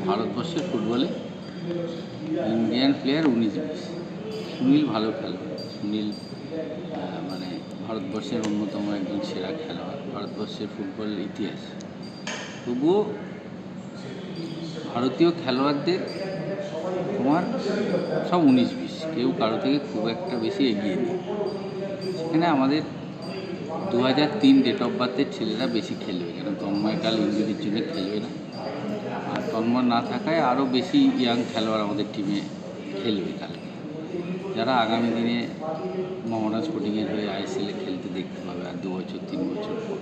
ভারতবর্ষের ফুটবলে Indian player 19-20। Sunil ভালো খেলোয়াড়। সুনীল মানে ভারতবর্ষের অন্যতম একজন সেরা খেলোয়াড়, ভারতবর্ষের ফুটবল ইতিহাস। তবুও ভারতীয় খেলোয়াড়দের তোমার সব 19-20, কেউ কারো থেকে খুব একটা বেশি এগিয়ে নেই। সেখানে আমাদের 2003 ডেট অফ বার্থের ছেলেরা বেশি খেলবে, কেন তন্ময়কাল ইঞ্জুরির জন্য খেলবে না। আর তন্ময় না থাকায় আরও বেশি ইয়াং খেলোয়াড় আমাদের টিমে খেলবে কালকে, যারা আগামী দিনে মোহামেডান স্পোর্টিংয়ের হয়ে আইএসএলে খেলতে দেখতে পাবে আর 2 বছর 3 বছর পর।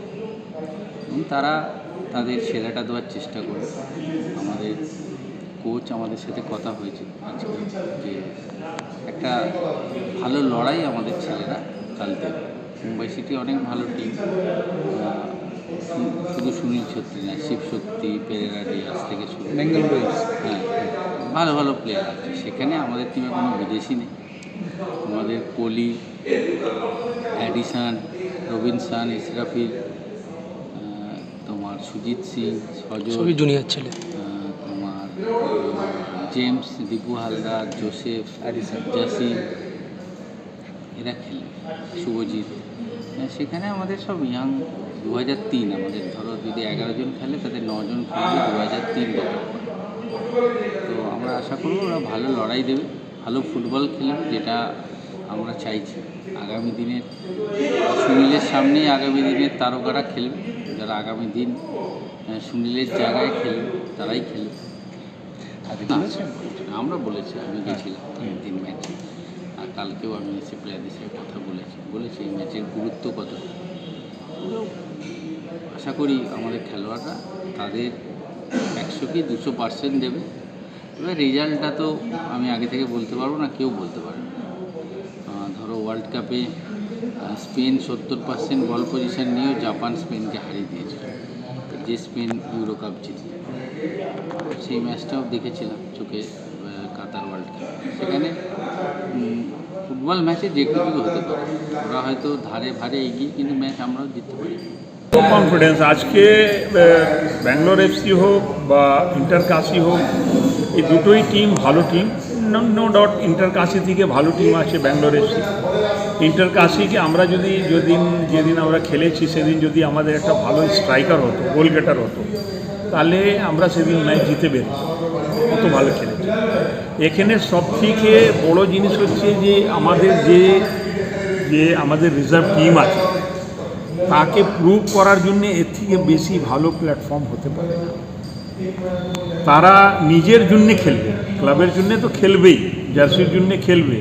এবং তারা তাদের সেরাটা দেওয়ার চেষ্টা করবে। আমাদের কোচ আমাদের সাথে কথা হয়েছে আজকে যে একটা ভালো লড়াই আমাদের ছেলেরা কাল দেবে। মুম্বাই সিটি অনেক ভালো টিম, শুধু সুনীল ছেত্রী না, শিবশক্তি, পেরেরা ডিয়াস থেকে শুরু, বেঙ্গল রয়েস, হ্যাঁ ভালো ভালো প্লেয়ার আছে সেখানে। আমাদের টিমে কোনো বিদেশি নেই। আমাদের কোহলি, অ্যাডিসন, রবিনসন, ইসরাফিল, তোমার সুজিত সিং, সজল জুনিয়র ছেলে, তোমার জেমস, দীপু হালদার, জোসেফ, জাসিম, এরা খেলে, শুভজিৎ। সেখানে আমাদের সব ইয়াং। 2003 আমাদের ধরো যদি 11 জন খেলে তাদের 9 জন খেলবে 2003 ডেট অফ বার্থ। তো আমরা আশা করব ওরা ভালো লড়াই দেবে, ভালো ফুটবল খেলবে, যেটা আমরা চাইছি। আগামী দিনের সুনীলের সামনেই আগামী দিনের তারকারা খেলবে, যারা আগামী দিন সুনীলের জায়গায় খেলবে তারাই খেলবে। আমরা বলেছি, আমি গেছিলাম 3 ম্যাচে, আর কালকেও আমি এসে প্লেয়ারদের সাথে কথা বলেছি এই ম্যাচের গুরুত্ব কত। আশা করি আমাদের খেলোয়াড়রা তাদের 100 কি 200% দেবে। এবার রেজাল্টটা তো আমি আগে থেকে বলতে পারবো না, কেউ বলতে পারবে না। ধরো ওয়ার্ল্ড কাপে স্পেন 70% বল পজিশন নিয়েও জাপান স্পেনকে হারিয়ে দিয়েছিল, যে স্পেন ইউরো কাপ জিতে। সেই ম্যাচটাও দেখেছিলাম চোখে, কাতার ওয়ার্ল্ড কাপ। সেখানে ফুটবল ম্যাচে যে কিছু হতে পারে, ওরা হয়তো ধারে ভারে এগিয়ে, কিন্তু ম্যাচ আমরাও জিততে পারি। কনফিডেন্স আজকে ব্যাঙ্গালোর এফসি হোক বা ইন্টারকাশি হোক, এই দুটোই টিম ভালো টিম। নো ডাউট ইন্টারকাশি থেকে ভালো টিম আছে ব্যাঙ্গালোর এফসি। ইন্টারকাশিকে আমরা যেদিন আমরা খেলেছি সেদিন যদি আমাদের একটা ভালো স্ট্রাইকার হতো, গোল গেটার হতো, তাহলে আমরা সেদিন ম্যাচ জিতে বেরোতাম, কত ভালো খেলেছি। এখানে সবথেকে বড় জিনিস হচ্ছে যে আমাদের রিজার্ভ টিম আছে, তাকে প্রুভ করার জন্যে এর থেকে বেশি ভালো প্ল্যাটফর্ম হতে পারে না। তারা নিজের জন্যে খেলবে, ক্লাবের জন্যে তো খেলবেই, জার্সির জন্যে খেলবে,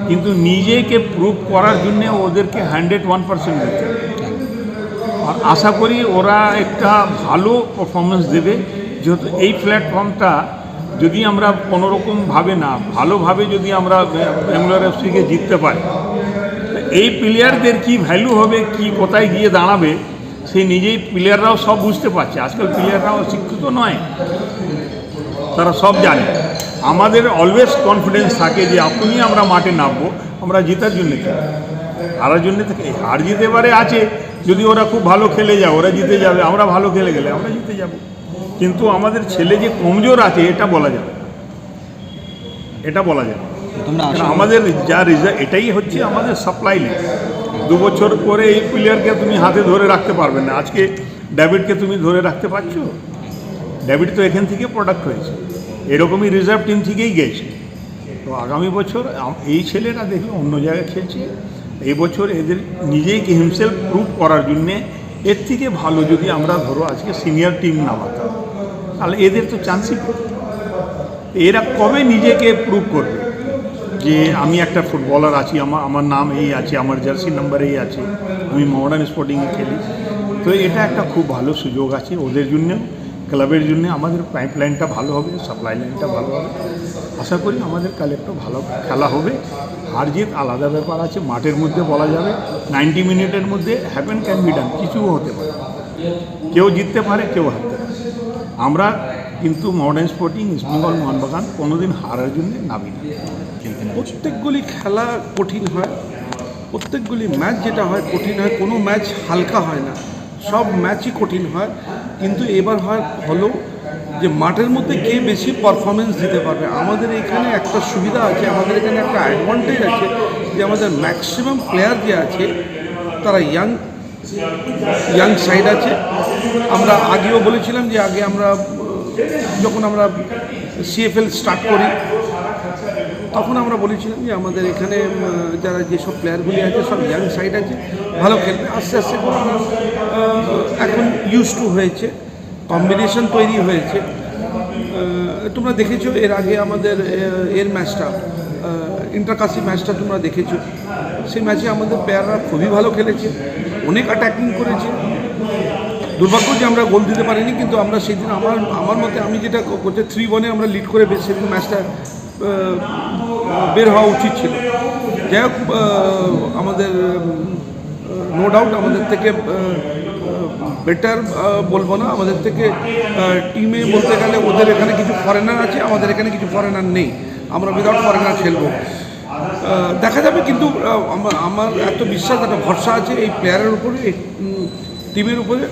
কিন্তু নিজেকে প্রুভ করার জন্যে ওদেরকে 101% দিতে হবে। আর আশা করি ওরা একটা ভালো পারফরমেন্স দেবে, যেহেতু এই প্ল্যাটফর্মটা যদি আমরা কোনোরকমভাবে না ভালোভাবে যদি আমরা ব্যাঙ্গালোর এফসিকে জিততে পারি, এই প্লেয়ারদের কি ভ্যালু হবে, কি কোথায় গিয়ে দাঁড়াবে, সেই নিজেই প্লেয়াররাও সব বুঝতে পারছে। আজকাল প্লেয়াররাও শিক্ষিত নয়, তারা সব জানে। আমাদের অলওয়েজ কনফিডেন্স থাকে যে এখনই আমরা মাঠে নামবো, আমরা জেতার জন্য খেলি, হারার জন্য থেকে। হার জিতে এবারে আছে, যদি ওরা খুব ভালো খেলে যায় ওরা জিতে যাবে, আমরা ভালো খেলে গেলে আমরা জিতে যাব। কিন্তু আমাদের ছেলে যে কমজোর আছে এটা বলা যাবে, আমাদের যা রেজাল্ট, এটাই হচ্ছে আমাদের সাপ্লাই নেই। 2 বছর পরে এই প্লেয়ারকে তুমি হাতে ধরে রাখতে পারবে না। আজকে ডেভিডকে তুমি ধরে রাখতে পারছো? ডেভিড তো এখান থেকে প্রোডাক্ট হয়েছে, এরকমই রিজার্ভ টিম থেকেই গেছে। তো আগামী বছর এই ছেলেরা দেখলে অন্য জায়গায় খেলছে, এই বছর এদের নিজেকে হিমসেলফ প্রুভ করার জন্যে এর থেকে ভালো যদি আমরা ধরো আজকে সিনিয়র টিম নামাতাম, তাহলে এদের তো চান্সই পেত। এরা কবে নিজেকে প্রুভ করবে যে আমি একটা ফুটবলার আছি, আমার নাম এই আছে, আমার জার্সি নাম্বার এই আছে, আমি মোহামেডান স্পোর্টিংয়ে খেলি। তো এটা একটা খুব ভালো সুযোগ আছে ওদের জন্য, ক্লাবের জন্য। আমাদের পাইপলাইনটা ভালো হবে, সাপ্লাই লাইনটা ভালো হবে। আশা করি আমাদের কাল একটু ভালো খেলা হবে। হার জিত আলাদা ব্যাপার আছে, মাঠের মধ্যে বলা যাবে 90 মিনিটের মধ্যে হ্যাপেন ক্যান বি ডান, কিছুও হতে পারে, কেউ জিততে পারে কেউ হারতে পারে। আমরা কিন্তু মোহামেডান স্পোর্টিং, ইস্টবেঙ্গল, মোহনবাগান কোনোদিন হারার জন্য নামি না। প্রত্যেকগুলি খেলা কঠিন হয়, প্রত্যেকগুলি ম্যাচ যেটা হয় কঠিন হয়, কোনো ম্যাচ হালকা হয় না, সব ম্যাচই কঠিন হয়। কিন্তু এবার হয় হলো যে মাঠের মধ্যে কে বেশি পারফরমেন্স দিতে পারবে। আমাদের এখানে একটা সুবিধা আছে, আমাদের এখানে একটা অ্যাডভান্টেজ আছে যে আমাদের ম্যাক্সিমাম প্লেয়ার যে আছে তারা ইয়াং সাইড আছে। আমরা আগেও বলেছিলাম যে আগে আমরা যখন আমরা CFL স্টার্ট করি তখন আমরা বলেছিলাম যে আমাদের এখানে যারা যেসব প্লেয়ারগুলি আছে সব ইয়াং সাইড আছে, ভালো খেলবে। আস্তে আস্তে করে এখন ইউজ টু হয়েছে, কম্বিনেশন তৈরি হয়েছে। তোমরা দেখেছো এর আগে আমাদের এর ম্যাচটা ইন্টারকাসি ম্যাচটা তোমরা দেখেছো, সেই ম্যাচে আমাদের প্লেয়াররা খুবই ভালো খেলেছে, অনেক অ্যাটাকিং করেছে। দুর্ভাগ্য যে আমরা গোল দিতে পারিনি, কিন্তু আমরা সেদিন আমার মতে আমি যেটা করতে 3-1 আমরা লিড করে সেদিন ম্যাচটা বের হওয়া উচিত ছিল। যাই হোক, আমাদের নো ডাউট আমাদের থেকে বেটার বলবো না, আমাদের থেকে টিমে বলতে গেলে ওদের এখানে কিছু ফরেনার আছে, আমাদের এখানে কিছু ফরেনার নেই, আমরা উইদাউট ফরেনার খেলবো। দেখা যাবে, কিন্তু আমার এত বিশ্বাস, একটা ভরসা আছে এই প্লেয়ারের উপরে, এই টিমের উপরে।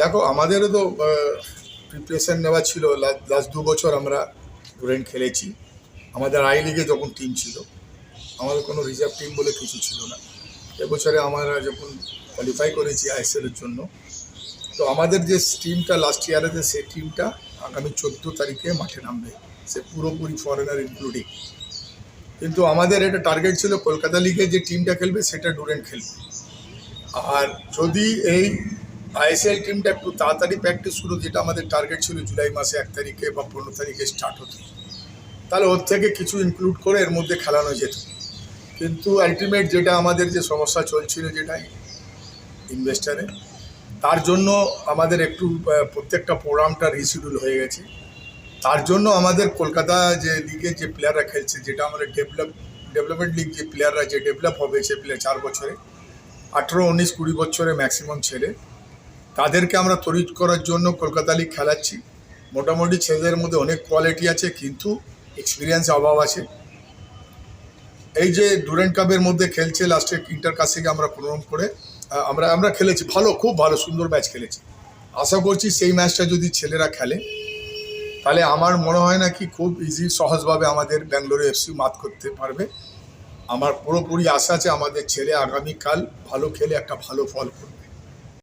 দেখো, আমাদেরও তো প্রিপারেশন নেওয়া ছিল। লাস্ট 2 বছর আমরা ডুরেন্ট খেলেছি। আমাদের আই লিগে যখন টিম ছিল, আমাদের কোনো রিজার্ভ টিম বলে কিছু ছিল না। এবছরে আমরা যখন কোয়ালিফাই করেছি ISL-এর জন্য, তো আমাদের যে টিমটা লাস্ট ইয়ারেতে, সেই টিমটা আগামী 14 তারিখে মাঠে নামবে, সে পুরোপুরি ফরেনার ইনক্লুডিং। কিন্তু আমাদের এটা টার্গেট ছিল কলকাতা লিগে যে টিমটা খেলবে সেটা ডুরেন্ট খেলবে। আর যদি এই ISL টিমটা একটু তাড়াতাড়ি প্র্যাকটিস শুরু, যেটা আমাদের টার্গেট ছিল জুলাই মাসে 1 তারিখে বা 15 তারিখে স্টার্ট হতো, তাহলে ওর থেকে কিছু ইনক্লুড করে এর মধ্যে খেলানো যেত। কিন্তু আলটিমেট যেটা আমাদের যে সমস্যা চলছিল, যেটা ইনভেস্টারে, তার জন্য আমাদের একটু প্রত্যেকটা প্রোগ্রামটা রিশিডিউল হয়ে গেছে। তার জন্য আমাদের কলকাতা যে লিগে যে প্লেয়াররা খেলছে, যেটা আমাদের ডেভেলপমেন্ট লিগ যে প্লেয়াররা যে ডেভেলপ হবে, সে প্লেয়ার 4 বছরে 18, 19, 20 বছরে ম্যাক্সিমাম ছেলে, তাদেরকে আমরা তৈরি করার জন্য কলকাতা লিগ খেলাচ্ছি। মোটামুটি ছেলেদের মধ্যে অনেক কোয়ালিটি আছে, কিন্তু এক্সপিরিয়েন্স অভাব আছে। এই যে ডুরেন্ট কাপের মধ্যে খেলছে, লাস্টে ইন্টারকাসিকে আমরা প্রোগ্রাম করে আমরা খেলেছি, ভালো, খুব ভালো সুন্দর ম্যাচ খেলেছি। আশা করছি সেই ম্যাচটা যদি ছেলেরা খেলে, তাহলে আমার মনে হয় না কি খুব ইজি, সহজভাবে আমাদের ব্যাঙ্গালোর FC মাত করতে পারবে। আমার পুরোপুরি আশা আছে আমাদের ছেলে আগামীকাল ভালো খেলে একটা ভালো ফল করবে।